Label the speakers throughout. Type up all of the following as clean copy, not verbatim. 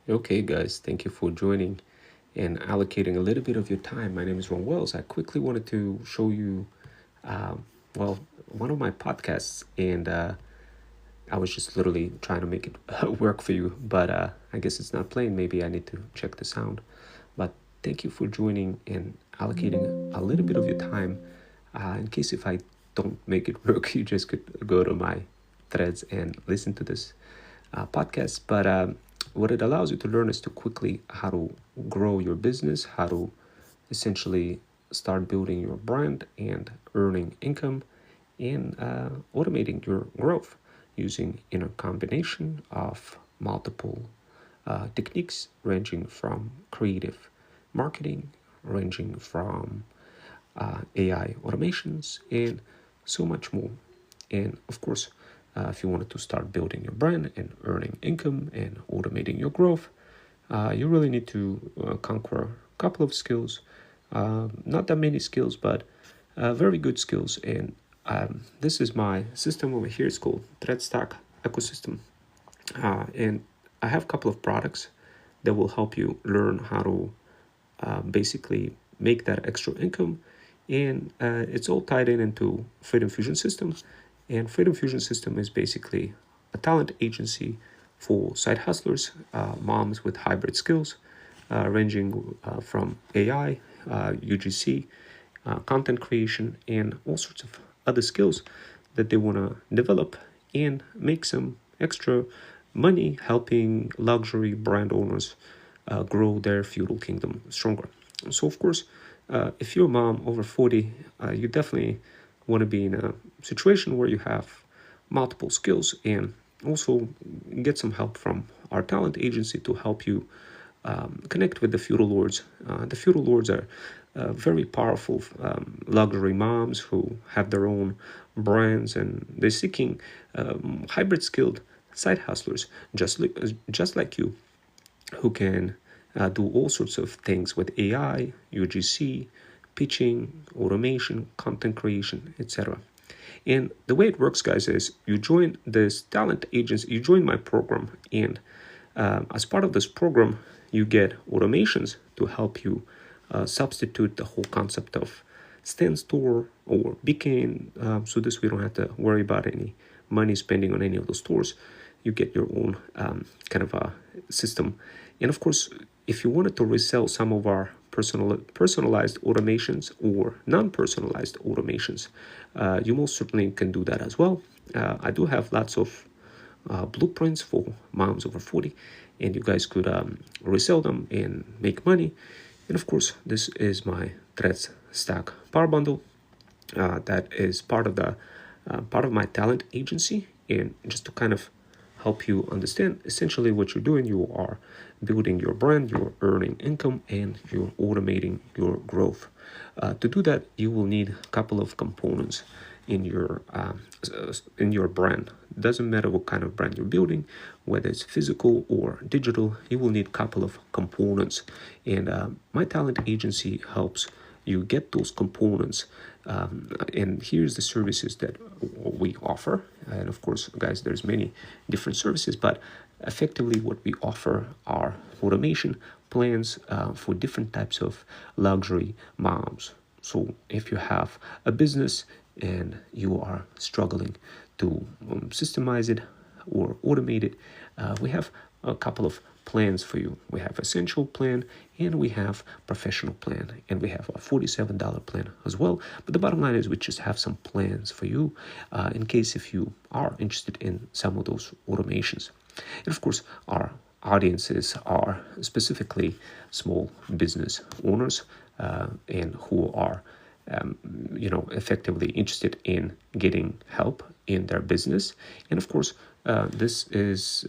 Speaker 1: Okay, guys, thank you for joining and allocating a little bit of your time. My name is Ron Wells. I quickly wanted to show you, um, well, one of my podcasts, and I was just literally trying to make it work for you, but I guess it's not playing. Maybe I need to check the sound. But thank you for joining and allocating a little bit of your time. In case if I don't make it work, you just could go to my threads and listen to this podcast. But what it allows you to learn is to quickly how to grow your business, how to essentially start building your brand and earning income and automating your growth using a combination of multiple techniques ranging from creative marketing, ranging from AI automations, and so much more. And of course, if you wanted to start building your brand and earning income and automating your growth, you really need to conquer a couple of skills. Not that many skills, but very good skills. And this is my system over here. It's called ThreadStack Ecosystem. And I have a couple of products that will help you learn how to basically make that extra income. And it's all tied into Freedom Fusion System. And Freedom Fusion System is basically a talent agency for side hustlers, moms with hybrid skills, ranging from AI, UGC, content creation, and all sorts of other skills that they want to develop and make some extra money helping luxury brand owners grow their feudal kingdom stronger. So, of course, if you're a mom over 40, you definitely want to be in a situation where you have multiple skills and also get some help from our talent agency to help you connect with the feudal lords. The feudal lords are very powerful luxury moms who have their own brands, and they're seeking hybrid skilled side hustlers just like you, who can do all sorts of things with AI, UGC, pitching, automation, content creation, etc. And the way it works, guys, is you join this talent agency, you join my program, and as part of this program, you get automations to help you substitute the whole concept of stand store or beacon. So this we don't have to worry about any money spending on any of those stores. You get your own kind of a system. And of course, if you wanted to resell some of our personalized automations or non-personalized automations, you most certainly can do that as well. I do have lots of blueprints for moms over 40, and you guys could resell them and make money. And of course, this is my Threads Stack Power Bundle that is part of my talent agency. And just to kind of help you understand, essentially what you're doing, you are building your brand, you're earning income, and you're automating your growth. To do that, you will need a couple of components in your brand. Doesn't matter what kind of brand you're building, whether it's physical or digital, you will need a couple of components. And my talent agency helps you get those components. And here's the services that we offer. And of course, guys, there's many different services, but effectively what we offer are automation plans for different types of luxury moms. So if you have a business and you are struggling to systemize it or automate it, we have a couple of plans for you. We have essential plan and we have professional plan, and we have a $47 plan as well. But the bottom line is we just have some plans for you in case if you are interested in some of those automations. And of course, our audiences are specifically small business owners and who are effectively interested in getting help in their business. And of course, this is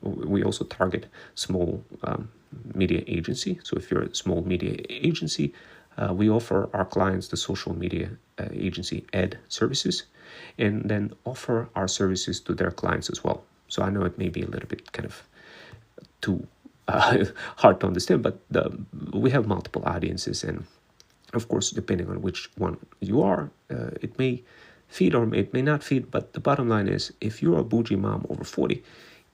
Speaker 1: we also target small media agency. So if you're a small media agency, we offer our clients the social media agency ad services, and then offer our services to their clients as well. So I know it may be a little bit kind of too hard to understand, but we have multiple audiences, and of course, depending on which one you are, it may feed or it may not feed. But the bottom line is, if you're a bougie mom over 40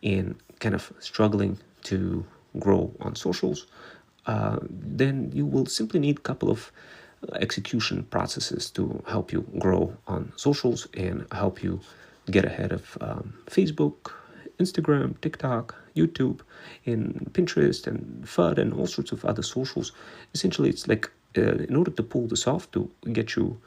Speaker 1: and kind of struggling to grow on socials, then you will simply need a couple of execution processes to help you grow on socials and help you get ahead of Facebook, Instagram, TikTok, YouTube, and Pinterest, and FUD, and all sorts of other socials. Essentially, it's like in order to pull this off, to get you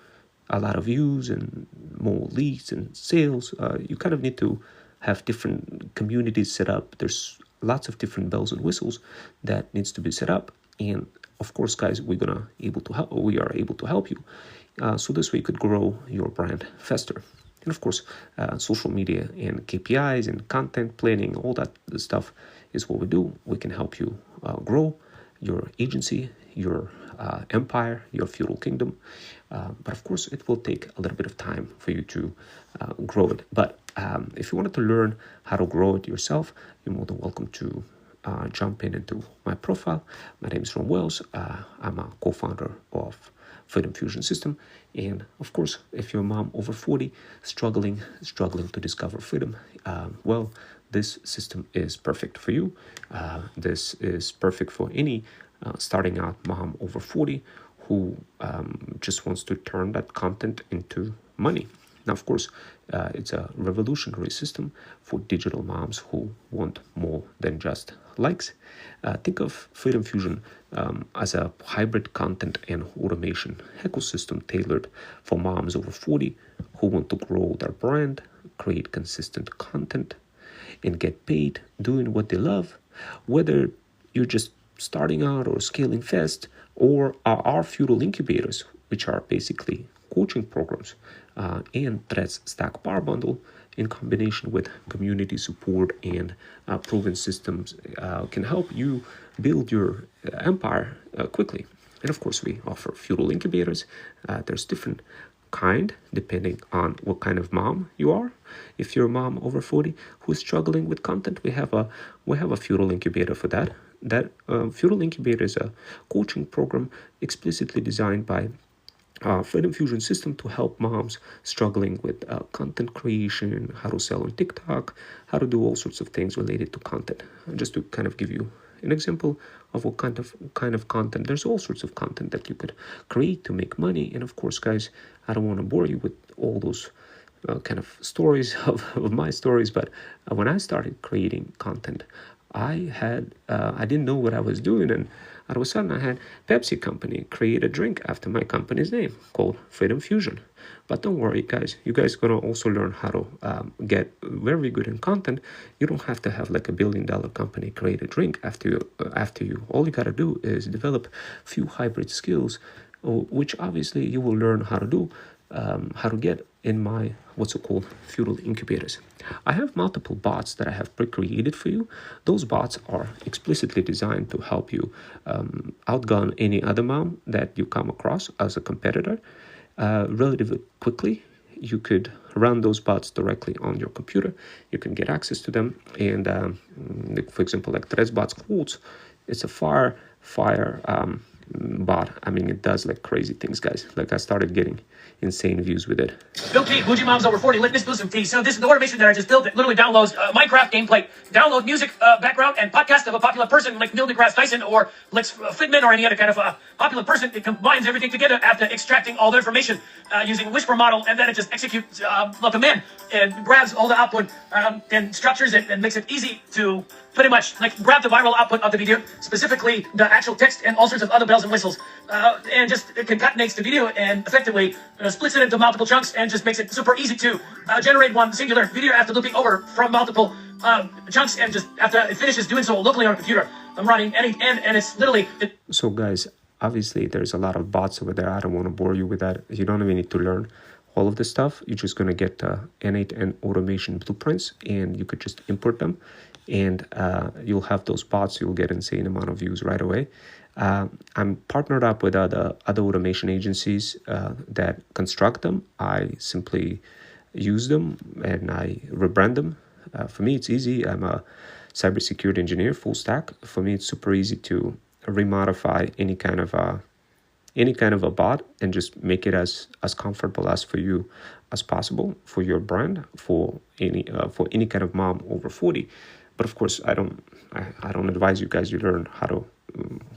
Speaker 1: a lot of views and more leads and sales, you kind of need to have different communities set up. There's lots of different bells and whistles that needs to be set up. And of course, guys, we are able to help you. So this way you could grow your brand faster. And of course, social media and KPIs and content planning, all that stuff is what we do. We can help you grow your agency, your empire, your feudal kingdom. But of course, it will take a little bit of time for you to grow it. But if you wanted to learn how to grow it yourself, you're more than welcome to jump into my profile. My name is Ron Wells. I'm a co-founder of Freedom Fusion System. And of course, if you're a mom over 40, struggling to discover freedom, well, this system is perfect for you. This is perfect for any starting out mom over 40 who just wants to turn that content into money. Now, of course, it's a revolutionary system for digital moms who want more than just likes. Think of Freedom Fusion as a hybrid content and automation ecosystem tailored for moms over 40 who want to grow their brand, create consistent content, and get paid doing what they love, whether you're just starting out or scaling fast, or our feudal incubators, which are basically coaching programs and Threads Stack Power Bundle in combination with community support and proven systems can help you build your empire quickly. And of course, we offer feudal incubators. There's different kind depending on what kind of mom you are. If you're a mom over 40 who's struggling with content, we have a feudal incubator for that. That feudal incubator is a coaching program explicitly designed by Freedom Fusion System to help moms struggling with content creation, how to sell on TikTok, how to do all sorts of things related to content. Just to kind of give you an example of what kind of content. There's all sorts of content that you could create to make money. And of course, guys, I don't want to bore you with all those kind of stories of my stories, but when I started creating content, I didn't know what I was doing, and all of a sudden I had Pepsi company create a drink after my company's name called Freedom Fusion. But don't worry, guys, you guys gonna also learn how to get very good in content. You don't have to have like $1 billion company create a drink after you. All you gotta do is develop a few hybrid skills, which obviously you will learn how to do, how to get in my what's it called feudal incubators. I have multiple bots that I have pre-created for you. Those bots are explicitly designed to help you outgun any other mom that you come across as a competitor relatively quickly. You could run those bots directly on your computer. You can get access to them. And for example, like ThreadsBots Quotes, it's a fire bot. I mean, it does like crazy things, guys. Like I started getting insane views with it.
Speaker 2: Bill Kate, Bougie Moms Over 40, Litmus Bosom Tea. So this is the automation that I just built that literally downloads Minecraft gameplay, download music background, and podcast of a popular person like Neil deGrasse Tyson or Lex Fridman or any other kind of popular person. It combines everything together after extracting all the information using Whisper model, and then it just executes a command and grabs all the output and structures it and makes it easy to pretty much like grab the viral output of the video, specifically the actual text and all sorts of other bells and whistles, and just concatenates the video and effectively splits it into multiple chunks and just makes it super easy to generate one singular video after looping over from multiple chunks, and just after it finishes doing so locally on a computer, I'm running and it's literally...
Speaker 1: So guys, obviously there's a lot of bots over there. I don't want to bore you with that. You don't even need to learn all of this stuff. You're just going to get innate and automation blueprints, and you could just import them, and you'll have those bots. You'll get insane amount of views right away. I'm partnered up with other automation agencies that construct them. I simply use them and I rebrand them. For me, it's easy. I'm a cybersecurity engineer, full stack. For me, it's super easy to remodify any kind of a bot and just make it as comfortable as for you as possible for your brand, for any kind of mom over 40. But of course, I don't advise you guys you learn how to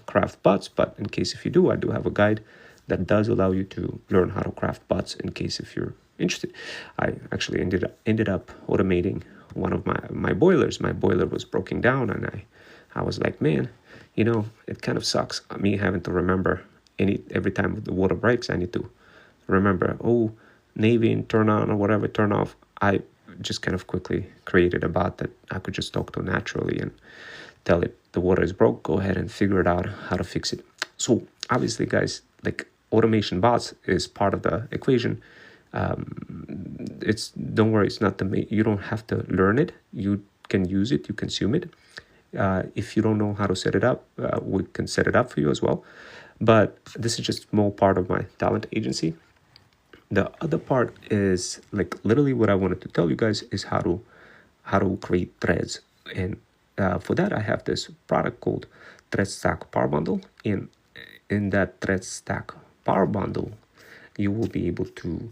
Speaker 1: craft bots. But in case if you do, I do have a guide that does allow you to learn how to craft bots in case if you're interested. I actually ended up automating one of my boilers. My boiler was broken down, and I was like, man, it kind of sucks me having to remember every time the water breaks. I need to remember, Navy turn on or whatever, turn off. I just kind of quickly created a bot that I could just talk to naturally and tell it the water is broke, go ahead and figure it out how to fix it. So obviously, guys, like automation bots is part of the equation. Don't worry, it's not you don't have to learn it. You can use it, you consume it. If you don't know how to set it up, we can set it up for you as well. But this is just more part of my talent agency. The other part is like literally what I wanted to tell you guys is how to create threads. And for that, I have this product called ThreadStack Power Bundle. And in that ThreadStack Power Bundle, you will be able to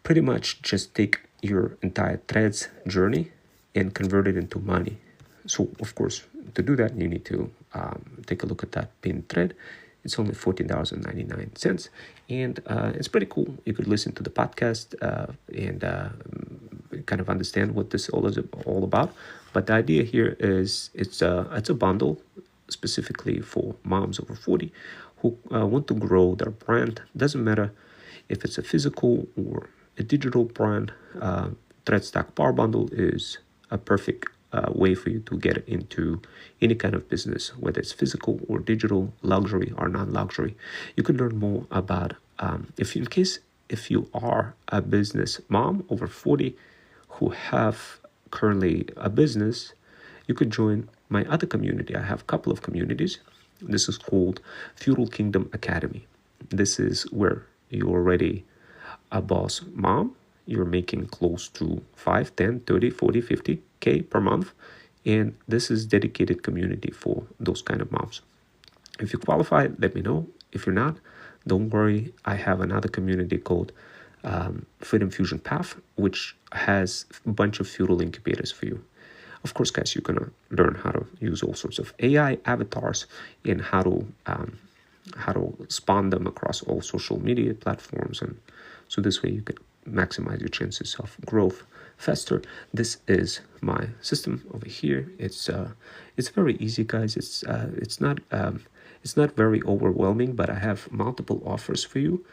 Speaker 1: pretty much just take your entire threads journey and convert it into money. So of course, to do that, you need to take a look at that pinned thread. It's only $14.99, and it's pretty cool. You could listen to the podcast and kind of understand what this is all about. But the idea here is it's a bundle specifically for moms over 40 who want to grow their brand. Doesn't matter if it's a physical or a digital brand. ThreadStack Power Bundle is a perfect way for you to get into any kind of business, whether it's physical or digital, luxury or non-luxury. You can learn more about if you are a business mom over 40 who have currently a business, you could join my other community. I have a couple of communities. This is called Feudal Kingdom Academy. This is where you're already a boss mom. You're making close to 5, 10, 30, 40, 50K per month. And this is dedicated community for those kind of moms. If you qualify, let me know. If you're not, don't worry. I have another community called Freedom Fusion Path, which has a bunch of feudal incubators for you. Of course, guys, you're going to learn how to use all sorts of AI avatars and how to spawn them across all social media platforms. And so this way you can maximize your chances of growth faster. This is my system over here. It's very easy, guys. It's not very overwhelming, but I have multiple offers for you.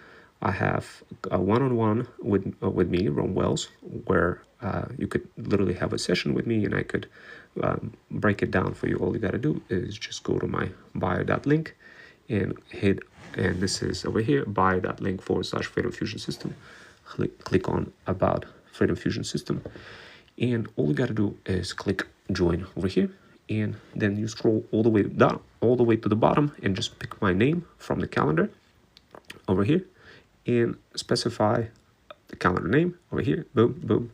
Speaker 1: I have a one-on-one with me, Ron Wells, where you could literally have a session with me and I could break it down for you. All you got to do is just go to my bio.link and this is over here, bio.link/Freedom Fusion System. Click on About Freedom Fusion System. And all you got to do is click Join over here. And then you scroll all the way down, all the way to the bottom and just pick my name from the calendar over here. And specify the calendar name over here, boom, boom,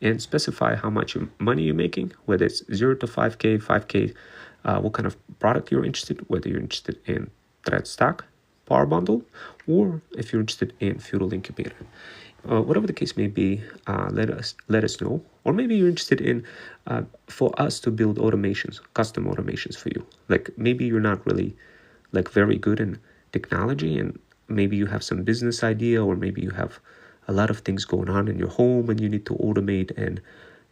Speaker 1: and specify how much money you're making, whether it's 0 to 5K, 5K, what kind of product you're interested, whether you're interested in ThreadStack Power Bundle, or if you're interested in Feudal Incubator. Whatever the case may be, let us know. Or maybe you're interested in for us to build automations, custom automations for you. Like maybe you're not really like very good in technology, and maybe you have some business idea, or maybe you have a lot of things going on in your home and you need to automate and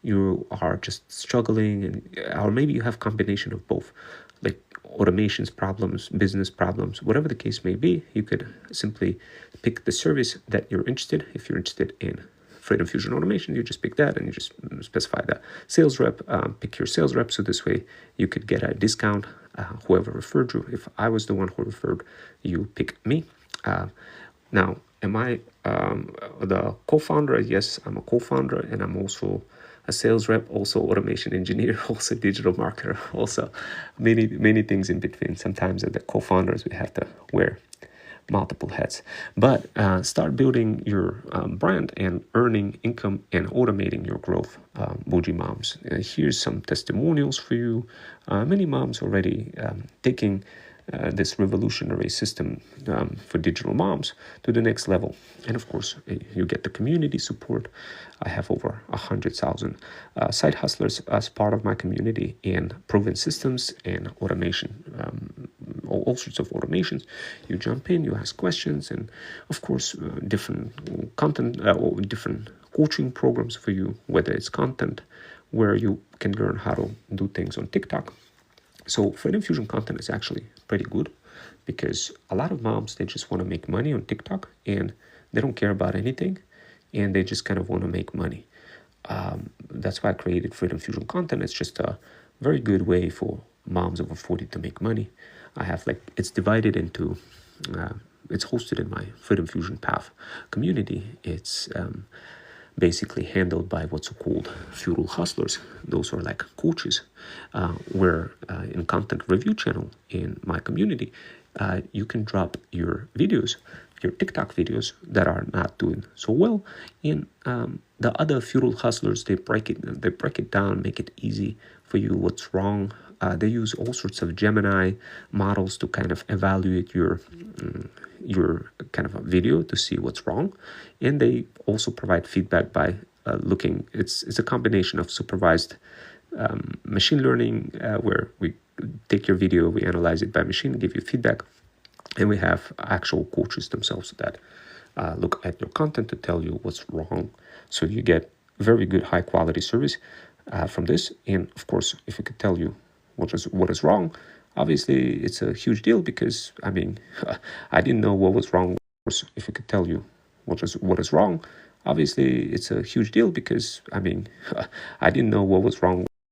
Speaker 1: you are just struggling, and or maybe you have combination of both, like automations problems, business problems, whatever the case may be. You could simply pick the service that you're interested. If you're interested in Freedom Fusion automation, you just pick that and you just specify the sales rep, pick your sales rep. So this way you could get a discount, whoever referred you. If I was the one who referred you, pick me. Now, am I the co-founder? Yes, I'm a co-founder, and I'm also a sales rep, also automation engineer, also digital marketer, also many things in between. Sometimes as the co-founders, we have to wear multiple hats. But start building your brand and earning income and automating your growth, Bougie Moms. Here's some testimonials for you. Many moms already taking this revolutionary system for digital moms to the next level. And of course, you get the community support. I have over 100,000 side hustlers as part of my community, and proven systems and automation, all sorts of automations. You jump in, you ask questions, and of course, different content or different coaching programs for you, whether it's content where you can learn how to do things on TikTok. So Freedom Fusion content is actually pretty good, because a lot of moms, they just want to make money on TikTok and they don't care about anything, and they just kind of want to make money. That's why I created Freedom Fusion content. It's just a very good way for moms over 40 to make money. I have it's divided into, it's hosted in my Freedom Fusion Path community. It's basically handled by what's called feudal hustlers. Those are like coaches, where in content review channel in my community, you can drop your videos, your TikTok videos that are not doing so well, and the other feudal hustlers, they break it down, make it easy for you what's wrong. They use all sorts of Gemini models to kind of evaluate your kind of a video to see what's wrong, and they also provide feedback by looking. It's a combination of supervised machine learning, where we take your video, we analyze it by machine, give you feedback, and we have actual coaches themselves that look at your content to tell you what's wrong. So you get very good high quality service from this. And of course, if we could tell you what is wrong, obviously it's a huge deal, because I mean, I didn't know what was wrong. If we could tell you what is wrong, obviously it's a huge deal, because I mean, I didn't know what was wrong